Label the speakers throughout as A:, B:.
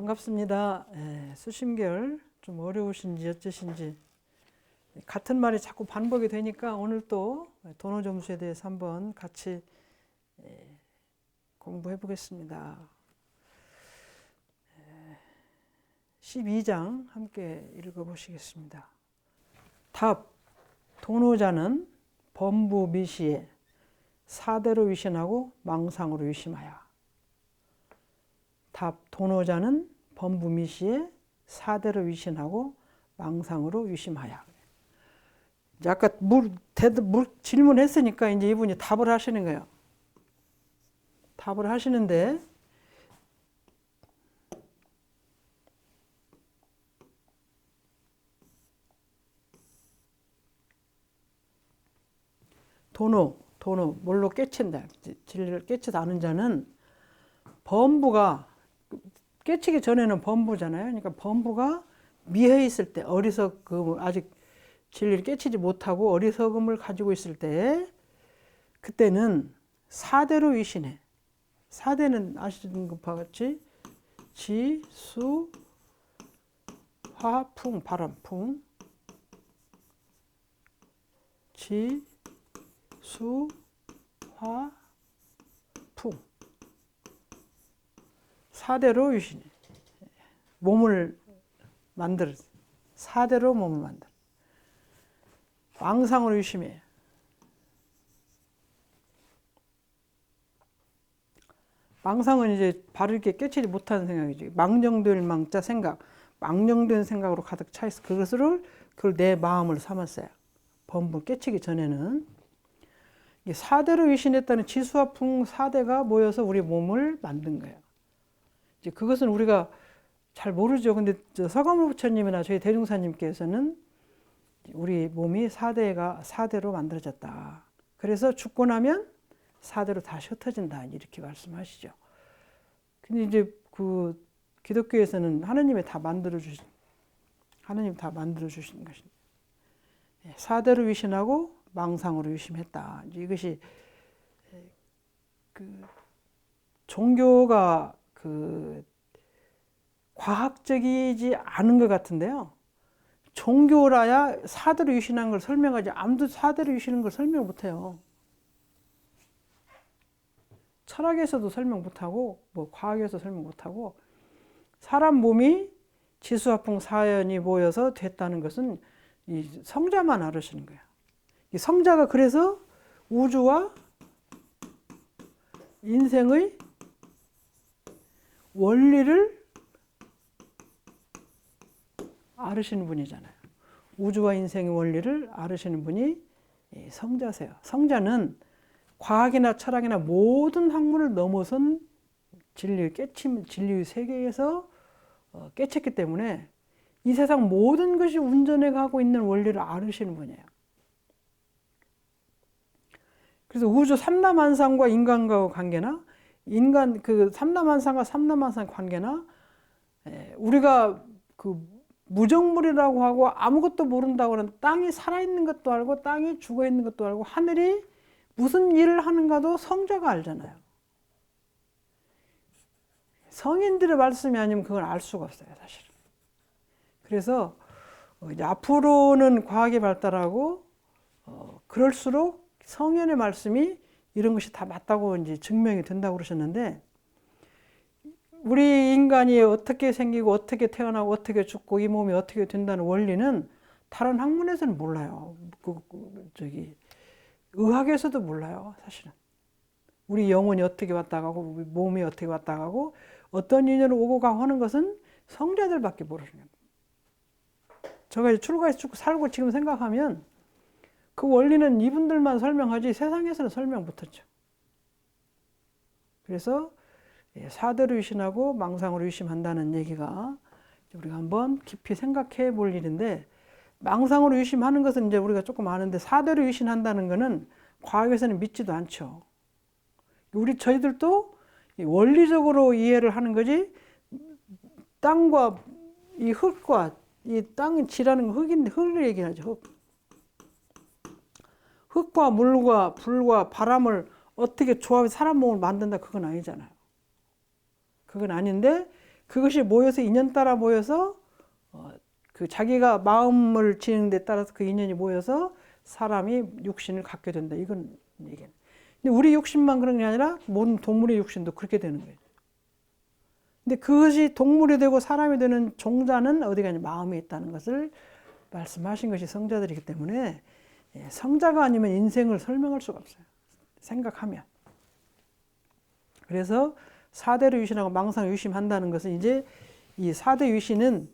A: 반갑습니다. 수심결 좀 어려우신지 어쩌신지 같은 말이 자꾸 반복이 되니까 오늘 또 도노점수에 대해서 한번 같이 공부해 보겠습니다. 12장 함께 읽어보시겠습니다. 답. 도노자는 범부 미시에 사대로 위신하고 망상으로 위심하여. 답. 도노자는 범부 미시에 사대로 위신하고 망상으로 위심하여. 이제 아까 질문했으니까 이제 이분이 답을 하시는 거예요. 답을 하시는데 도노 뭘로 깨친다. 진리를 깨치지 않은 자는 범부가 깨치기 전에는 범부잖아요. 그러니까 범부가 미해 있을 때 아직 진리를 깨치지 못하고 어리석음을 가지고 있을 때 그때는 사대로 위신해. 사대는 아시는 것과 같이 지, 수, 화, 풍, 바람, 풍. 지, 수, 화, 풍. 사대로 위신해. 몸을 만들어. 사대로 몸을 만들어. 망상으로 위심해. 망상은 이제 바르게 깨치지 못하는 생각이지. 망정될 망자 생각. 망정된 생각으로 가득 차 있어. 그걸 내 마음을 삼았어요. 범부 깨치기 전에는. 사대로 위신했다는 지수와 풍 사대가 모여서 우리 몸을 만든 거예요. 이제 그것은 우리가 잘 모르죠. 근데 서가모 부처님이나 저희 대중사님께서는 우리 몸이 사대로 만들어졌다. 그래서 죽고 나면 사대로 다시 흩어진다. 이렇게 말씀하시죠. 근데 이제 그 기독교에서는 하느님이 다 만들어 주신 것입니다. 사대로 위신하고 망상으로 위심했다. 이것이 종교가 과학적이지 않은 것 같은데요. 종교라야 사대로 위신한 걸 설명하지 아무도 사대로 위신한 걸 설명 못해요. 철학에서도 설명 못하고 과학에서 설명 못하고 사람 몸이 지수화풍 사연이 모여서 됐다는 것은 이 성자만 알으시는 거예요. 이 성자가 그래서 우주와 인생의 원리를 알으시는 분이잖아요. 우주와 인생의 원리를 알으시는 분이 성자세요. 성자는 과학이나 철학이나 모든 학문을 넘어선 진리의 세계에서 깨쳤기 때문에 이 세상 모든 것이 운전해 가고 있는 원리를 알으시는 분이에요. 그래서 우주 삼라만상과 인간과의 관계나 삼라만상과 삼라만상 관계나 우리가 무정물이라고 하고 아무것도 모른다고 하는 땅이 살아있는 것도 알고 땅이 죽어있는 것도 알고 하늘이 무슨 일을 하는가도 성자가 알잖아요. 성인들의 말씀이 아니면 그걸 알 수가 없어요, 사실은. 그래서 이제 앞으로는 과학이 발달하고 그럴수록 성인의 말씀이 이런 것이 다 맞다고 이제 증명이 된다고 그러셨는데 우리 인간이 어떻게 생기고 어떻게 태어나고 어떻게 죽고 이 몸이 어떻게 된다는 원리는 다른 학문에서는 몰라요. 의학에서도 몰라요, 사실은. 우리 영혼이 어떻게 왔다 가고 우리 몸이 어떻게 왔다 가고 어떤 인연으로 오고 가고 하는 것은 성자들밖에 모르는 거예요. 제가 출가해서 쭉 살고 지금 생각하면 그 원리는 이분들만 설명하지 세상에서는 설명 못하죠. 그래서 사대로 위신하고 망상으로 위심한다는 얘기가 우리가 한번 깊이 생각해 볼 일인데 망상으로 위심하는 것은 이제 우리가 조금 아는데 사대로 위신한다는 것은 과학에서는 믿지도 않죠. 저희들도 원리적으로 이해를 하는 거지 땅과 이 흙과 이 땅이 지라는 흙을 얘기하죠. 흙과 물과 불과 바람을 어떻게 조합해 사람 몸을 만든다 그건 아니잖아요. 그건 아닌데 그것이 모여서 인연 따라 모여서 그 자기가 마음을 지는 데 따라서 그 인연이 모여서 사람이 육신을 갖게 된다. 이건 얘기는. 근데 우리 육신만 그런 게 아니라 모든 동물의 육신도 그렇게 되는 거예요. 근데 그것이 동물이 되고 사람이 되는 종자는 어디 가냐? 마음에 있다는 것을 말씀하신 것이 성자들이기 때문에 성자가 아니면 인생을 설명할 수가 없어요. 생각하면. 그래서 사대로 유신하고 망상 유심한다는 것은 이제 이 사대 유신은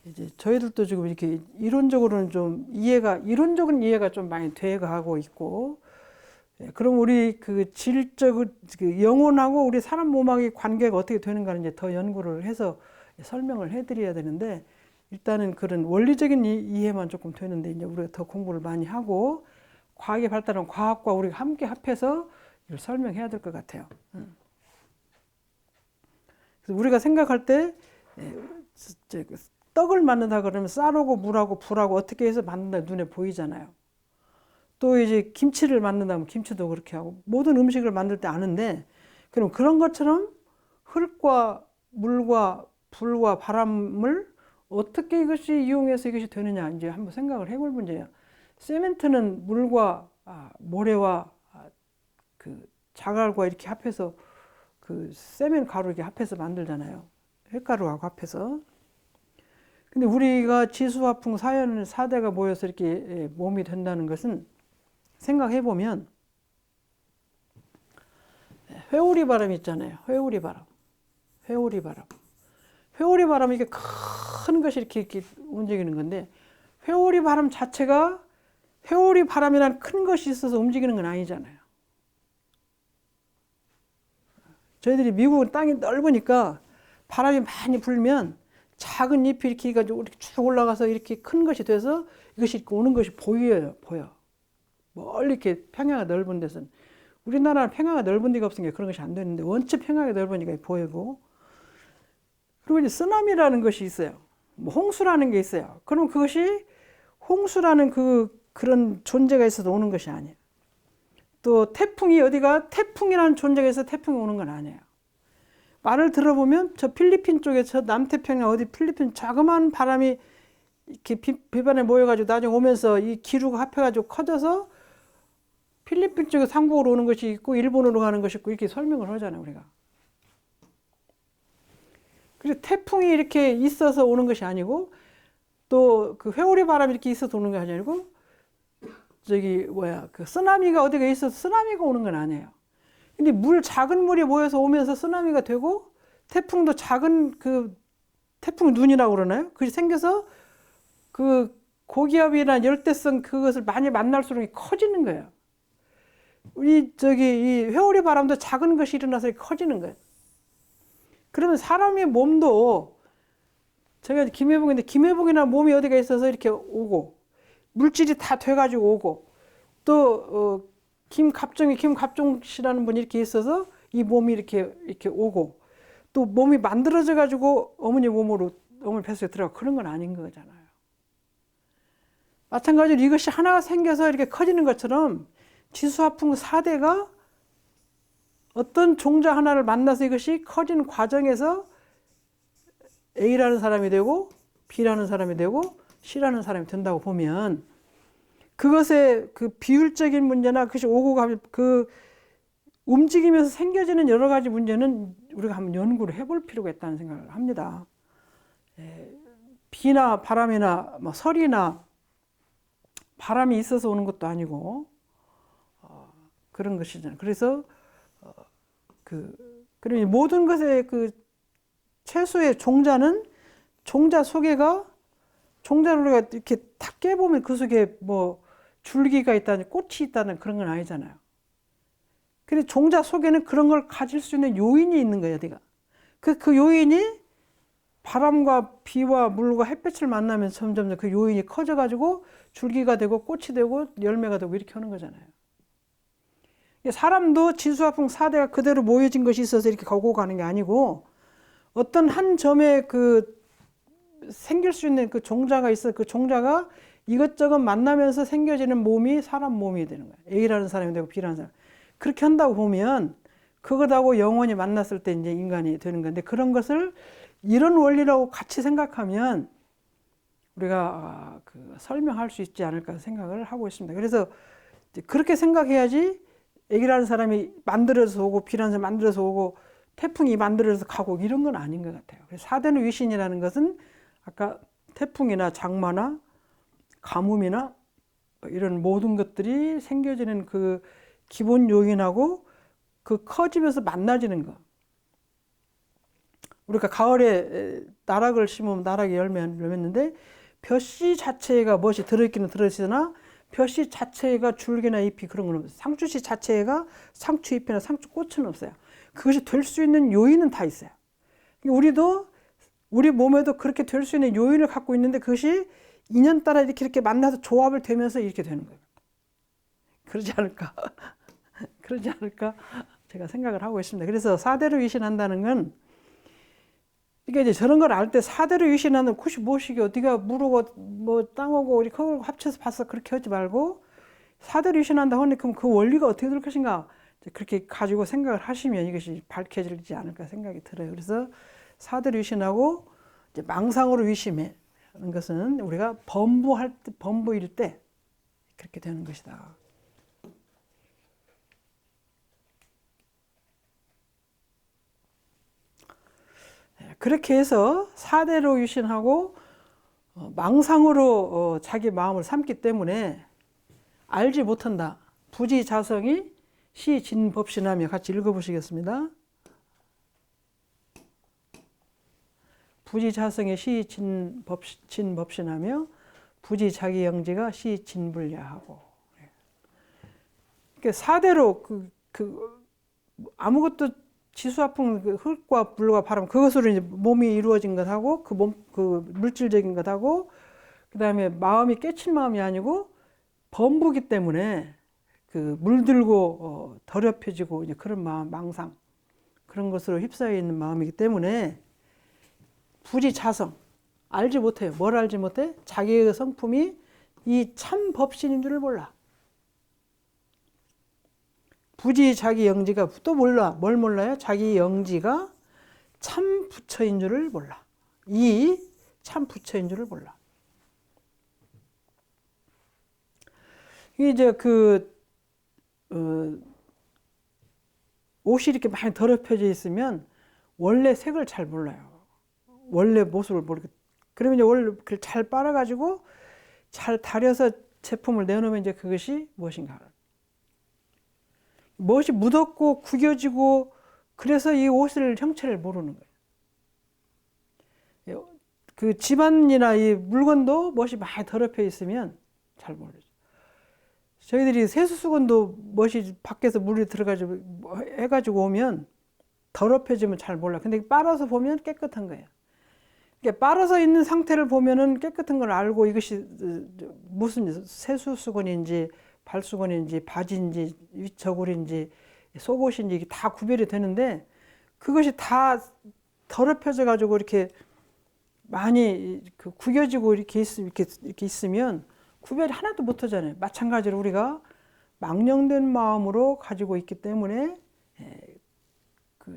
A: 이제 저희들도 지금 이렇게 이론적으로는 좀 이론적인 이해가 좀 많이 돼가고 있고, 그럼 우리 그 질적, 그 영혼하고 우리 사람 몸하고의 관계가 어떻게 되는가를 이제 더 연구를 해서 설명을 해드려야 되는데, 일단은 그런 원리적인 이해만 조금 되는데, 이제 우리가 더 공부를 많이 하고, 과학이 발달한 과학과 우리가 함께 합해서 이걸 설명해야 될 것 같아요. 그래서 우리가 생각할 때, 떡을 만든다 그러면 쌀하고 물하고 불하고 어떻게 해서 만든다 눈에 보이잖아요. 또 이제 김치를 만든다면 김치도 그렇게 하고 모든 음식을 만들 때 아는데, 그럼 그런 것처럼 흙과 물과 불과 바람을 어떻게 이것이 이용해서 이것이 되느냐 이제 한번 생각을 해볼 문제예요. 세멘트는 물과 모래와 그 자갈과 이렇게 합해서 그 세멘 가루 이렇게 합해서 만들잖아요. 햇가루하고 합해서. 근데 우리가 지수화풍 사연 4대가 모여서 이렇게 몸이 된다는 것은 생각해 보면 회오리 바람 있잖아요. 회오리 바람. 회오리 바람. 회오리 바람이 이게 큰 것이 이렇게 움직이는 건데, 회오리 바람 자체가 회오리 바람이라는 큰 것이 있어서 움직이는 건 아니잖아요. 저희들이 미국은 땅이 넓으니까 바람이 많이 불면 작은 잎이 이렇게 해가지고 이렇게 쭉 올라가서 이렇게 큰 것이 돼서 이것이 오는 것이 보여. 멀리 이렇게 평야가 넓은 데서는. 우리나라는 평야가 넓은 데가 없으니까 그런 것이 안 되는데, 원체 평야가 넓으니까 보이고. 그리고 이제 쓰나미라는 것이 있어요. 뭐 홍수라는 게 있어요. 그러면 그것이 홍수라는 그런 존재가 있어서 오는 것이 아니에요. 또 태풍이 태풍이라는 존재가 있어서 태풍이 오는 건 아니에요. 말을 들어보면 저 필리핀 쪽에 저 남태평양 어디 필리핀 자그마한 바람이 이렇게 비반에 모여가지고 나중에 오면서 이 기류가 합해가지고 커져서 필리핀 쪽에 상국으로 오는 것이 있고 일본으로 가는 것이 있고 이렇게 설명을 하잖아요, 우리가. 그래서 태풍이 이렇게 있어서 오는 것이 아니고, 또 그 회오리 바람이 이렇게 있어서 오는 것이 아니고, 그 쓰나미가 어디가 있어서 쓰나미가 오는 건 아니에요. 근데 작은 물이 모여서 오면서 쓰나미가 되고, 태풍도 작은 태풍 눈이라고 그러나요? 그게 생겨서 그 고기압이나 열대성 그것을 많이 만날수록 커지는 거예요. 이 회오리 바람도 작은 것이 일어나서 커지는 거예요. 그러면 사람의 몸도, 제가 김해봉인데 김해봉이나 몸이 어디가 있어서 이렇게 오고, 물질이 다 돼가지고 오고, 또 김갑종 씨라는 분이 이렇게 있어서 이 몸이 이렇게 오고, 또 몸이 만들어져 가지고 어머니 뱃속에 들어가 그런 건 아닌 거잖아요. 마찬가지로 이것이 하나가 생겨서 이렇게 커지는 것처럼 지수화풍 4대가 어떤 종자 하나를 만나서 이것이 커지는 과정에서 A라는 사람이 되고 B라는 사람이 되고 C라는 사람이 된다고 보면, 그것의 그 비율적인 문제나 그것이 오고 가면 그 움직이면서 생겨지는 여러 가지 문제는 우리가 한번 연구를 해볼 필요가 있다는 생각을 합니다. 비나 바람이나 뭐 설이나 바람이 있어서 오는 것도 아니고 그런 것이잖아요. 그래서 그러니 모든 것의 그 최소의 종자는 종자 속에가 종자를 우리가 이렇게 탁 깨보면 그 속에 뭐 줄기가 있다는 꽃이 있다는 그런 건 아니잖아요. 근데 종자 속에는 그런 걸 가질 수 있는 요인이 있는 거예요, 어디가. 그 요인이 바람과 비와 물과 햇볕을 만나면 점점 그 요인이 커져가지고 줄기가 되고 꽃이 되고 열매가 되고 이렇게 하는 거잖아요. 사람도 지수화풍 4대가 그대로 모여진 것이 있어서 이렇게 가고 가는 게 아니고, 어떤 한 점에 생길 수 있는 그 종자가 있어. 그 종자가 이것저것 만나면서 생겨지는 몸이 사람 몸이 되는 거예요. A라는 사람이 되고 B라는 사람. 그렇게 한다고 보면 그것하고 영원히 만났을 때 이제 인간이 되는 건데, 그런 것을 이런 원리라고 같이 생각하면 우리가 설명할 수 있지 않을까 생각을 하고 있습니다. 그래서 그렇게 생각해야지 애기라는 사람이 만들어서 오고 비라는 사람이 만들어서 오고 태풍이 만들어서 가고 이런 건 아닌 것 같아요. 그래서 사대는 위신이라는 것은 아까 태풍이나 장마나 가뭄이나 이런 모든 것들이 생겨지는 그 기본 요인하고 그 커지면서 만나지는 거. 우리가 가을에 나락을 심으면 나락에 열매를 맺는데 벼씨 자체가 무엇이 들어있기는 들어있으나 벼씨 자체가 줄기나 잎이 그런 건 없어요. 상추씨 자체가 상추잎이나 상추꽃은 없어요. 그것이 될 수 있는 요인은 다 있어요. 우리도 우리 몸에도 그렇게 될 수 있는 요인을 갖고 있는데 그것이 인연따라 이렇게 만나서 조합을 되면서 이렇게 되는 거예요. 그러지 않을까? 그러지 않을까? 제가 생각을 하고 있습니다. 그래서 사대로 위신한다는 건 그러니까 이제 저런 걸 알 때 사대로 위신하는 그것이 무엇이게 어디가 물하고 뭐 땅하고 우리 그걸 합쳐서 봤어 그렇게 하지 말고 사대로 위신한다 하니 그럼 그 원리가 어떻게 될 것인가 그렇게 가지고 생각을 하시면 이것이 밝혀지지 않을까 생각이 들어요. 그래서 사대로 위신하고 이제 망상으로 위심하는 것은 우리가 범부일 때 그렇게 되는 것이다. 그렇게 해서 사대로 유신하고 망상으로 자기 마음을 삼기 때문에 알지 못한다. 부지자성이 시진법신하며 같이 읽어보시겠습니다. 부지자성이 시진법신하며 부지자기영지가 시진불야하고. 그러니까 사대로 아무것도 지수화풍 흙과 물과 바람 그것으로 이제 몸이 이루어진 것하고 그 물질적인 것하고 그 다음에 마음이 깨친 마음이 아니고 범부기 때문에 그 물들고 더럽혀지고 이제 그런 마음 망상 그런 것으로 휩싸여 있는 마음이기 때문에 부지자성 알지 못해요. 뭘 알지 못해? 자기의 성품이 이 참 법신인 줄을 몰라. 부지 자기 영지가 또 몰라. 뭘 몰라요? 자기 영지가 참 부처인 줄을 몰라. 이 참 부처인 줄을 몰라. 이제 옷이 이렇게 많이 더럽혀져 있으면 원래 색을 잘 몰라요. 원래 모습을 모르게. 그러면 이제 원래 그걸 잘 빨아가지고 잘 다려서 제품을 내놓으면 이제 그것이 무엇인가. 무엇이 묻었고 구겨지고 그래서 이 옷을 형체를 모르는 거예요. 그 집안이나 이 물건도 무엇이 많이 더럽혀 있으면 잘 모르죠. 저희들이 세수수건도 무엇이 밖에서 물이 들어가지고 해가지고 오면 더럽혀지면 잘 몰라. 근데 빨아서 보면 깨끗한 거예요. 그러니까 빨아서 있는 상태를 보면은 깨끗한 걸 알고 이것이 무슨 세수수건인지 발수건인지 바지인지 윗저고리인지 속옷인지 다 구별이 되는데 그것이 다 더럽혀져 가지고 이렇게 많이 구겨지고 이렇게 있으면 구별이 하나도 못 하잖아요. 마찬가지로 우리가 망령된 마음으로 가지고 있기 때문에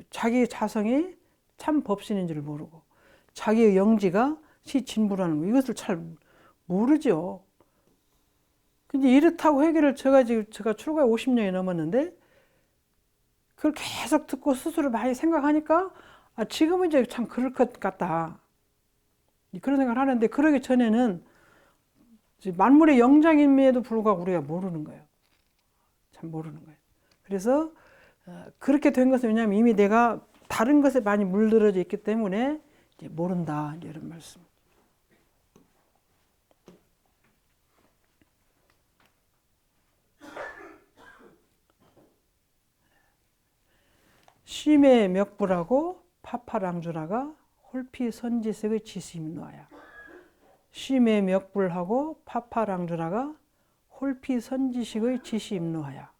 A: 자기 자성이 참 법신인지를 모르고 자기의 영지가 시진부라는 거 이것을 잘 모르죠. 근데 이렇다고 회개를 제가 출가에 50년이 넘었는데 그걸 계속 듣고 스스로 많이 생각하니까 지금은 이제 참 그럴 것 같다. 그런 생각을 하는데 그러기 전에는 만물의 영장임에도 불구하고 우리가 모르는 거예요. 참 모르는 거예요. 그래서 그렇게 된 것은 왜냐하면 이미 내가 다른 것에 많이 물들어져 있기 때문에 이제 모른다 이런 말씀. 쉼의 멱불하고 파파랑주라가 홀피 선지색의 지심노야. 쉼의 멱불하고 파파랑주라가 홀피 선지식의 지심노하야.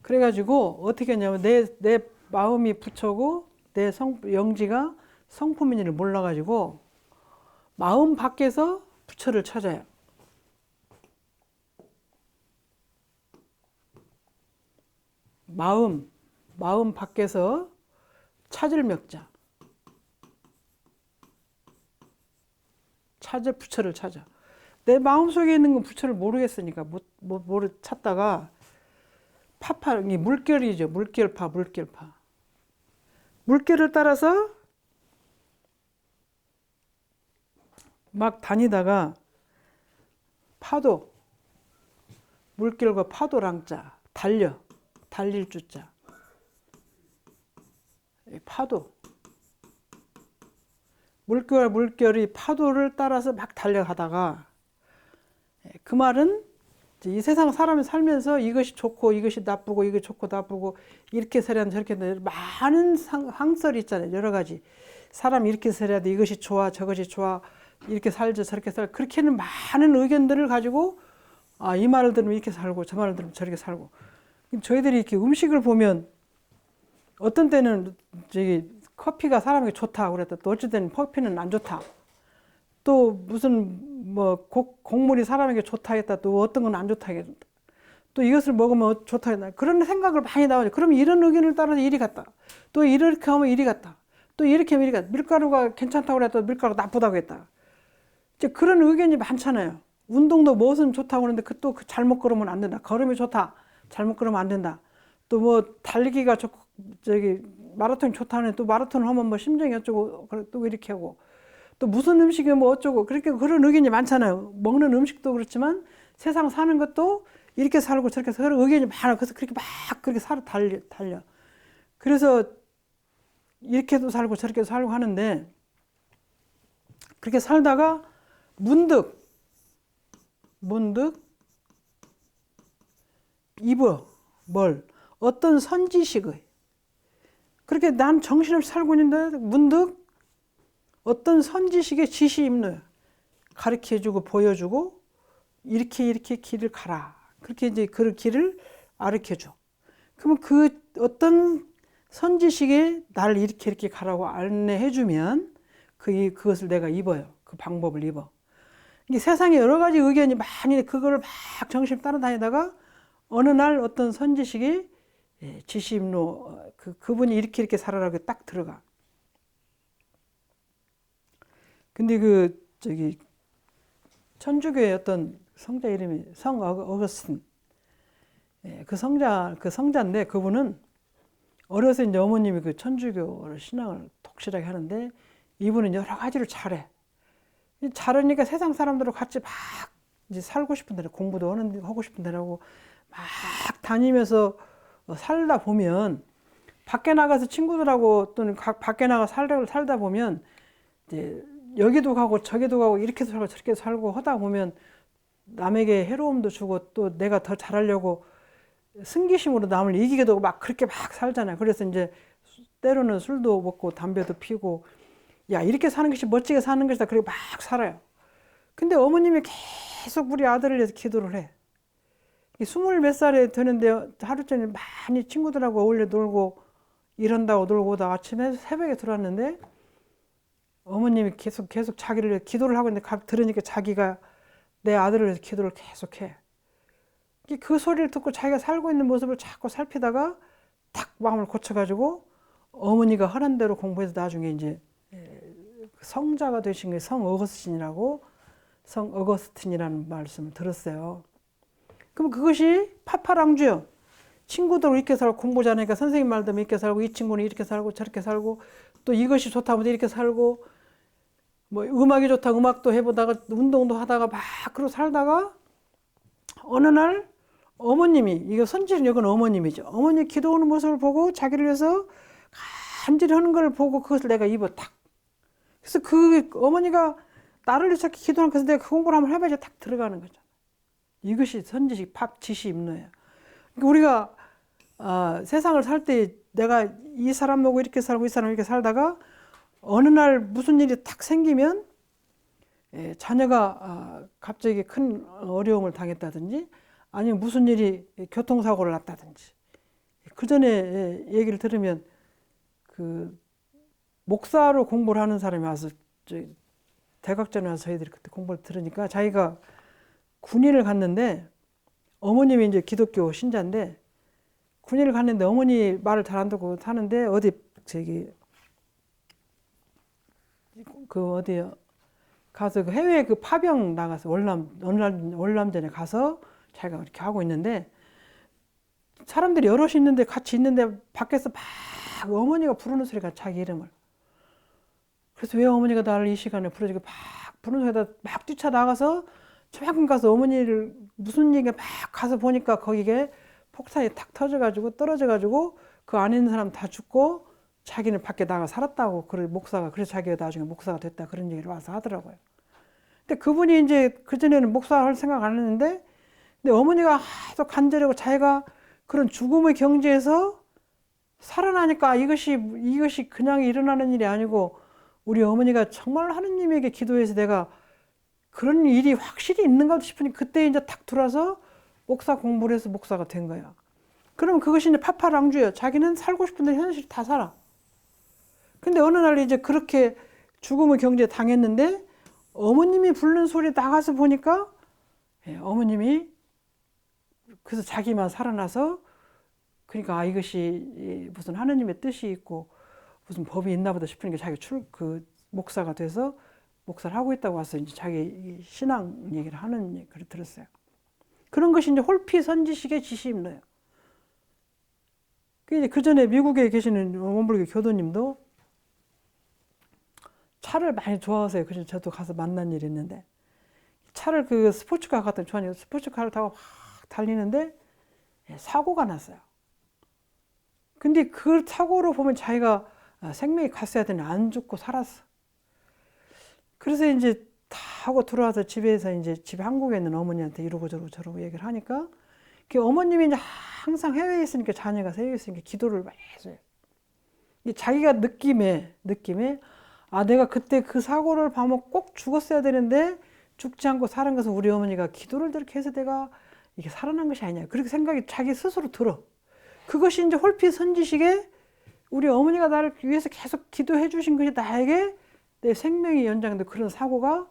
A: 그래가지고 어떻게 했냐면 내 마음이 부처고 내 영지가 성품인지를 몰라가지고 마음 밖에서 부처를 찾아요. 마음 밖에서 찾을 맥자. 부처를 찾아. 내 마음속에 있는 건 부처를 모르겠으니까 모르 찾다가 이 물결이죠. 물결파. 물결을 따라서 막 다니다가 파도, 물결과 파도랑자, 달릴 주자. 파도. 물결이 파도를 따라서 막 달려가다가, 그 말은 이 세상 사람이 살면서 이것이 좋고 이것이 나쁘고 이게 좋고 나쁘고 이렇게 살아야 돼 저렇게 해야 돼 많은 항설이 있잖아요. 여러 가지. 사람이 이렇게 살아야 돼 이것이 좋아 저것이 좋아 이렇게 살죠 저렇게 살 그렇게는 많은 의견들을 가지고 이 말을 들으면 이렇게 살고 저 말을 들으면 저렇게 살고 저희들이 이렇게 음식을 보면 어떤 때는 커피가 사람에게 좋다 그랬다 또 어쩔 때는 커피는 안 좋다 또 무슨 곡물이 사람에게 좋다 했다 또 어떤 건 안 좋다 했다 또 이것을 먹으면 좋다 했다 그런 생각을 많이 나오죠. 그러면 이런 의견을 따라서 이리 갔다 또 이렇게 하면 이리 갔다 또 이렇게 하면 이리 갔다 밀가루가 괜찮다고 그랬다 밀가루가 나쁘다고 했다 이제 그런 의견이 많잖아요. 운동도 무엇은 좋다고 하는데 또 잘못 걸으면 안 된다. 걸음이 좋다. 잘못 걸으면 안 된다. 또 달리기가 좋고 마라톤이 좋다는 또 마라톤을 하면 심정이 어쩌고 또 이렇게 하고 또 무슨 음식이 어쩌고 그렇게 그런 의견이 많잖아요. 먹는 음식도 그렇지만 세상 사는 것도 이렇게 살고 저렇게 살고 그런 의견이 많아. 그래서 그렇게 막 그렇게 달려. 그래서 이렇게도 살고 저렇게도 살고 하는데 그렇게 살다가 문득 입어 어떤 선지식의 그렇게 난 정신없이 살고 있는데 문득 어떤 선지식의 지시 입는 가르쳐주고 보여주고 이렇게 길을 가라 그렇게 이제 그 길을 가르쳐줘. 그러면 그 어떤 선지식에 나를 이렇게 가라고 안내해주면 그것을 내가 입어요. 그 방법을 입어. 이게 세상에 여러 가지 의견이 많이 그거를 막 정신 따라다니다가 어느 날 어떤 선지식이 지시입로 그분이 이렇게 살아라고 딱 들어가. 근데 천주교의 어떤 성자 이름이 성 어거스틴 그 성자인데 그분은 어려서 이제 어머님이 그 천주교 신앙을 독실하게 하는데 이분은 여러 가지를 잘해. 잘하니까 세상 사람들하고 같이 막 이제 살고 싶은 대로 공부도 하고 싶은 대로 하고 막 다니면서 살다 보면 밖에 나가서 친구들하고 또는 밖에 나가 살다 보면 이제 여기도 가고 저기도 가고 이렇게 살고 저렇게 살고 하다 보면 남에게 해로움도 주고 또 내가 더 잘하려고 승기심으로 남을 이기게도 하고 막 그렇게 막 살잖아요. 그래서 이제 때로는 술도 먹고 담배도 피고 야 이렇게 사는 것이 멋지게 사는 것이다. 그렇게 막 살아요. 근데 어머님이 계속 우리 아들을 위해서 기도를 해. 20몇 살에 되는데 하루 종일 많이 친구들하고 어울려 놀고 이런다고 놀고 오다 아침에 새벽에 들어왔는데 어머님이 계속 자기를 위해 기도를 하고 있는데 들으니까 자기가 내 아들을 위해서 기도를 계속해. 그 소리를 듣고 자기가 살고 있는 모습을 자꾸 살피다가 딱 마음을 고쳐가지고 어머니가 하는 대로 공부해서 나중에 이제 성자가 되신 게 성 어거스틴이라는 말씀을 들었어요. 그럼 그것이 파파랑주요. 친구들 이렇게 살고 공부 잘하니까 선생님 말 들으면 이렇게 살고 이 친구는 이렇게 살고 저렇게 살고 또 이것이 좋다고 이렇게 살고 음악이 좋다고 음악도 해보다가 운동도 하다가 막 그러고 살다가 어느 날 어머님이 이거 선지는 이건 어머님이죠. 어머니 기도하는 모습을 보고 자기를 위해서 간절히 하는 걸 보고 그것을 내가 입었다. 그래서 그 어머니가 나를 위해서 기도하는 것에서 내가 그 공부를 한번 해봐야지 딱 들어가는 거죠. 이것이 선지식 지시입노예요. 그러니까 우리가 세상을 살 때 내가 이 사람 보고 이렇게 살고 이 사람 이렇게 살다가 어느 날 무슨 일이 딱 생기면 자녀가 갑자기 큰 어려움을 당했다든지 아니면 무슨 일이 교통사고를 났다든지 그 전에 얘기를 들으면 그 목사로 공부를 하는 사람이 와서 대각전에 와서 저희들이 그때 공부를 들으니까 자기가 군인을 갔는데 어머님이 이제 기독교 신자인데 군인을 갔는데 어머니 말을 잘 안 듣고 사는데 어디 저기 그 어디요 가서 그 해외 그 파병 나가서 월남전에 가서 자기가 그렇게 하고 있는데 사람들이 여럿이 있는데 같이 있는데 밖에서 막 어머니가 부르는 소리가 자기 이름을. 그래서 왜 어머니가 나를 이 시간에 부르지고 막 부르는 소리다 막 뛰쳐나가서 저만큼 가서 어머니를 무슨 얘기가 막 가서 보니까 거기에 폭탄이 탁 터져가지고 떨어져가지고 그 안에 있는 사람 다 죽고 자기는 밖에 나가 살았다고 그 목사가 그래서 자기가 나중에 목사가 됐다 그런 얘기를 와서 하더라고요. 근데 그분이 이제 그전에는 목사 할 생각 안 했는데 근데 어머니가 계속 간절하고 자기가 그런 죽음의 경지에서 살아나니까 이것이 그냥 일어나는 일이 아니고 우리 어머니가 정말 하느님에게 기도해서 내가 그런 일이 확실히 있는가 싶으니 그때 이제 탁 들어와서 목사 공부를 해서 목사가 된 거야. 그러면 그것이 이제 파파랑주예요. 자기는 살고 싶은데 현실이 다 살아. 근데 어느 날 이제 그렇게 죽음의 경지에 당했는데 어머님이 부르는 소리 나가서 보니까 어머님이 그래서 자기만 살아나서 그러니까 이것이 무슨 하느님의 뜻이 있고 무슨 법이 있나 보다 싶으니까 자기 그 목사가 돼서 목사를 하고 있다고 와서 이제 자기 신앙 얘기를 하는 얘기를 들었어요. 그런 것이 이제 홀피선지식의 지시입니다. 그 전에 미국에 계시는 원불교 교도님도 차를 많이 좋아하세요. 그래서 저도 가서 만난 일이 있는데 차를 그 스포츠카 같은 좋아하니까 스포츠카를 타고 막 달리는데 사고가 났어요. 근데 그 사고로 보면 자기가 생명이 갔어야 되는데 안 죽고 살았어. 그래서 이제 다 하고 들어와서 집에서 이제 집에 한국에 있는 어머니한테 이러고 저러고 얘기를 하니까 그 어머님이 이제 항상 해외에 있으니까 자녀가 해외에 있으니까 기도를 많이 해줘요. 자기가 느낌에 내가 그때 그 사고를 봐면 꼭 죽었어야 되는데 죽지 않고 살은 것은 우리 어머니가 기도를 저렇게 해서 내가 이게 살아난 것이 아니냐 그렇게 생각이 자기 스스로 들어. 그것이 이제 홀피선지식에 우리 어머니가 나를 위해서 계속 기도해 주신 것이 나에게 내 생명이 연장된 그런 사고가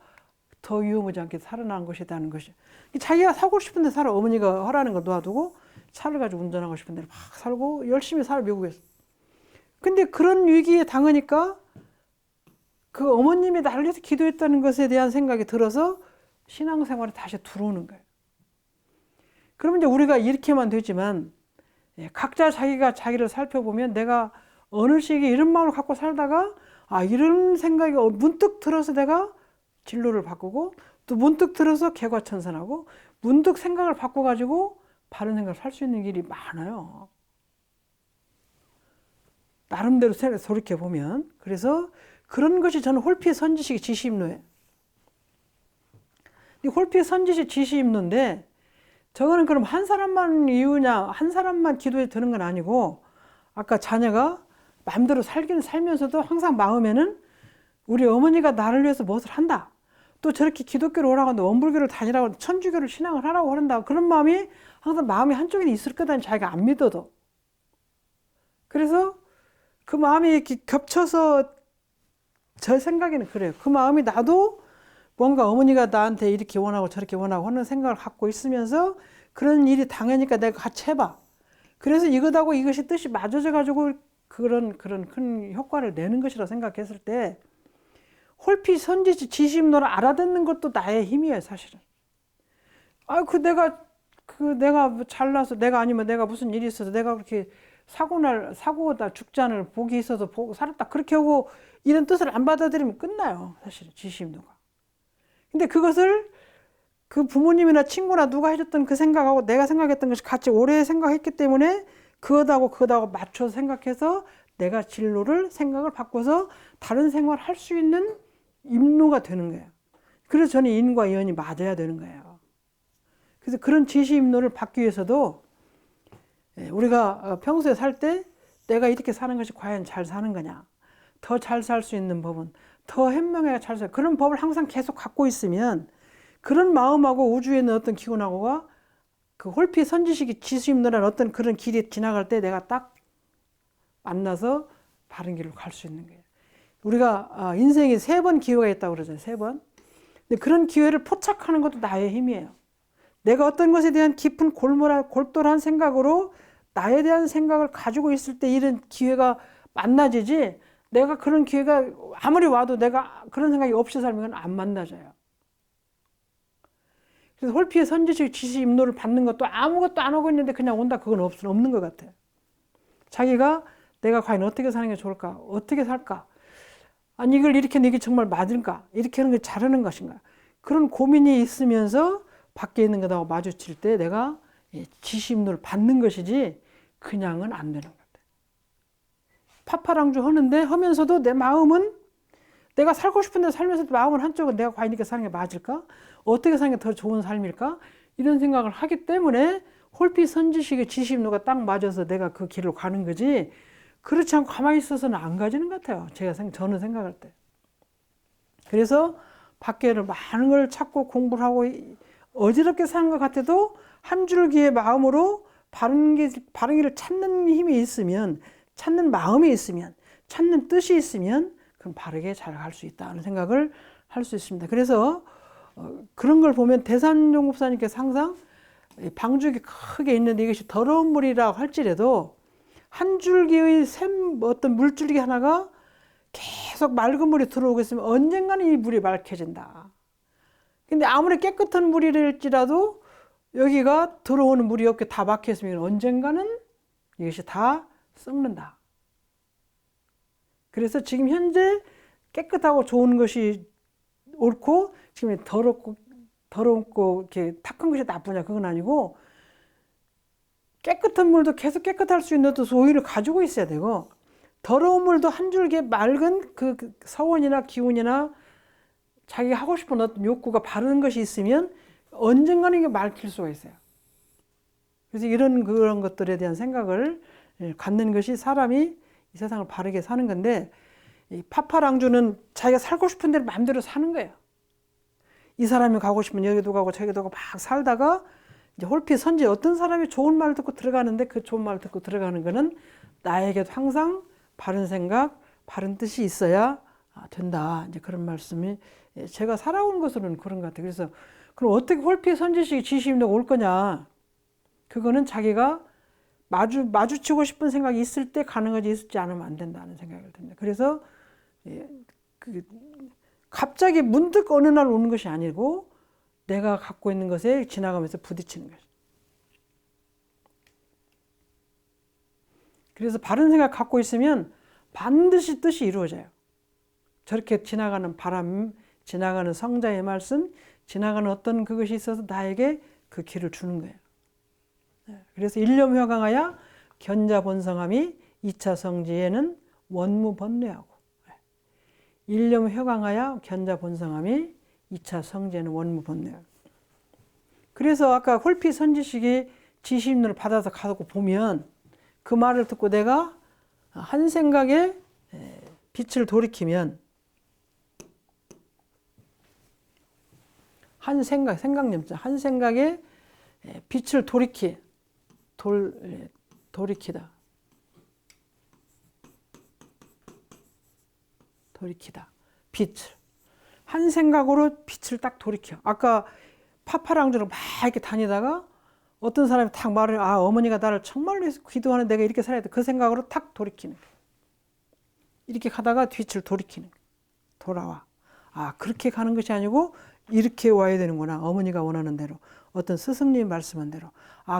A: 더 위험하지 않게 살아난 것이라는 것이. 자기가 살고 싶은데 살아. 어머니가 하라는 걸 놔두고 차를 가지고 운전하고 싶은데 막 살고 열심히 살아 미국에서. 근데 그런 위기에 당하니까 그 어머님이 나를 위해서 기도했다는 것에 대한 생각이 들어서 신앙생활에 다시 들어오는 거예요. 그러면 이제 우리가 이렇게만 되지만 각자 자기가 자기를 살펴보면 내가 어느 시기에 이런 마음을 갖고 살다가 이런 생각이 문득 들어서 내가 진로를 바꾸고 또 문득 들어서 개과천선하고 문득 생각을 바꿔가지고 바른 생각을 할 수 있는 길이 많아요. 나름대로 돌이켜보면. 그래서 그런 것이 저는 홀피선지식의 지시임로예요. 홀피선지식 지시임로인데 저거는 그럼 한 사람만 이유냐 한 사람만 기도에 드는 건 아니고 아까 자녀가 마음대로 살기는 살면서도 항상 마음에는 우리 어머니가 나를 위해서 무엇을 한다. 또 저렇게 기독교를 오라고 하는데 원불교를 다니라고 천주교를 신앙을 하라고 한다. 그런 마음이 항상 마음이 한쪽에 있을 거다니 자기가 안 믿어도. 그래서 그 마음이 이렇게 겹쳐서 제 생각에는 그래요. 그 마음이 나도 뭔가 어머니가 나한테 이렇게 원하고 저렇게 원하고 하는 생각을 갖고 있으면서 그런 일이 당하니까 내가 같이 해봐. 그래서 이것하고 이것이 뜻이 맞아져 가지고 그런 큰 효과를 내는 것이라 생각했을 때 홀피선지식 지시임노를 알아듣는 것도 나의 힘이에요, 사실은. 내가 잘나서 내가 아니면 내가 무슨 일이 있어서 내가 그렇게 사고다 죽지 않을 복이 있어서 살았다 그렇게 하고 이런 뜻을 안 받아들이면 끝나요, 사실은 지시임노가. 근데 그것을 그 부모님이나 친구나 누가 해줬던 그 생각하고 내가 생각했던 것이 같이 오래 생각했기 때문에 그것하고 맞춰서 생각해서 내가 생각을 바꿔서 다른 생활을 할 수 있는 임로가 되는 거예요. 그래서 저는 인과 이연이 맞아야 되는 거예요. 그래서 그런 지시 임로를 받기 위해서도 우리가 평소에 살 때 내가 이렇게 사는 것이 과연 잘 사는 거냐, 더 잘 살 수 있는 법은 더 현명하게 잘 살, 그런 법을 항상 계속 갖고 있으면 그런 마음하고 우주에 있는 어떤 기운하고가 그 홀피선지식이 지수임노라는 어떤 그런 길이 지나갈 때 내가 딱 만나서 바른 길로 갈 수 있는 거예요. 우리가 인생에 3번 기회가 있다고 그러잖아요. 3번. 근데 그런 기회를 포착하는 것도 나의 힘이에요. 내가 어떤 것에 대한 깊은 골똘한 생각으로 나에 대한 생각을 가지고 있을 때 이런 기회가 만나지지, 내가 그런 기회가 아무리 와도 내가 그런 생각이 없이 살면 안 만나져요. 그래서 홀피의 선지식 지시임노를 받는 것도 아무것도 안 하고 있는데 그냥 온다, 그건 없는 것 같아요. 자기가 내가 과연 어떻게 사는 게 좋을까? 어떻게 살까? 아니, 이걸 이렇게 하는 게 정말 맞을까? 이렇게 하는 게 잘하는 것인가? 그런 고민이 있으면서 밖에 있는 것하고 마주칠 때 내가 지시임노를 받는 것이지 그냥은 안 되는 것 같아요. 파파랑주 하면서도 내 마음은 내가 살고 싶은데 살면서도 마음은 한쪽은 내가 과연 이렇게 사는 게 맞을까? 어떻게 사는 게 더 좋은 삶일까? 이런 생각을 하기 때문에 홀피 선지식의 지시임노가 딱 맞아서 내가 그 길을 가는 거지, 그렇지 않고 가만히 있어서는 안 가지는 것 같아요. 저는 생각할 때. 그래서 밖에를 많은 걸 찾고 공부를 하고 어지럽게 사는 것 같아도 한 줄기의 마음으로 바른 길을 찾는 힘이 있으면, 찾는 마음이 있으면, 찾는 뜻이 있으면 그럼 바르게 잘 갈 수 있다는 생각을 할 수 있습니다. 그래서 그런 걸 보면 대산용 목사님께서 항상 방죽이 크게 있는데 이것이 더러운 물이라고 할지라도 한 줄기의 어떤 물줄기 하나가 계속 맑은 물이 들어오고 있으면 언젠가는 이 물이 맑혀진다. 근데 아무리 깨끗한 물이랄지라도 여기가 들어오는 물이 없게 다 막혀 있으면 언젠가는 이것이 다 썩는다. 그래서 지금 현재 깨끗하고 좋은 것이 옳고, 지금 더럽고 이렇게 탁한 것이 나쁘냐, 그건 아니고, 깨끗한 물도 계속 깨끗할 수 있는 또 소유를 가지고 있어야 되고, 더러운 물도 한 줄기 맑은 그 서원이나 기운이나 자기가 하고 싶은 어떤 욕구가 바른 것이 있으면 언젠가는 이게 맑힐 수가 있어요. 그래서 그런 것들에 대한 생각을 갖는 것이 사람이 이 세상을 바르게 사는 건데, 이 파파랑주는 자기가 살고 싶은 대로 마음대로 사는 거예요. 이 사람이 가고 싶으면 여기도 가고 저기도 가고 막 살다가 이제 홀피 선지, 어떤 사람이 좋은 말을 듣고 들어가는데 그 좋은 말을 듣고 들어가는 거는 나에게도 항상 바른 생각, 바른 뜻이 있어야 된다. 이제 그런 말씀이 제가 살아온 것으로는 그런 것 같아요. 그래서 그럼 어떻게 홀피 선지식이 지시임노가 올 거냐? 그거는 자기가 마주치고 싶은 생각이 있을 때 가는 거지, 있지 않으면 안 된다는 생각이 듭니다. 그래서 갑자기 문득 어느 날 오는 것이 아니고 내가 갖고 있는 것에 지나가면서 부딪히는 것이죠. 그래서 바른 생각 갖고 있으면 반드시 뜻이 이루어져요. 저렇게 지나가는 바람, 지나가는 성자의 말씀, 지나가는 어떤 그것이 있어서 나에게 그 길을 주는 거예요. 그래서 일념회강하여 견자본성함이 2차 성지에는 원무번뇌하고, 일념회강하여 견자본성함이 2차 성지에는 원무번뇌하고. 그래서 아까 홀피 선지식이 지시임노를 받아서 가고 보면 그 말을 듣고 내가 한 생각에 빛을 돌이키면, 한 생각념자, 한 생각에 빛을 돌이키다. 빛을. 한 생각으로 빛을 딱 돌이켜. 아까 파파랑주로 막 이렇게 다니다가 어떤 사람이 탁 말을, 어머니가 나를 정말로 기도하는 내가 이렇게 살아야 돼. 그 생각으로 탁 돌이키는 거야. 이렇게 가다가 빛을 돌이키는 거야. 돌아와. 그렇게 가는 것이 아니고 이렇게 와야 되는구나. 어머니가 원하는 대로. 어떤 스승님이 말씀한 대로.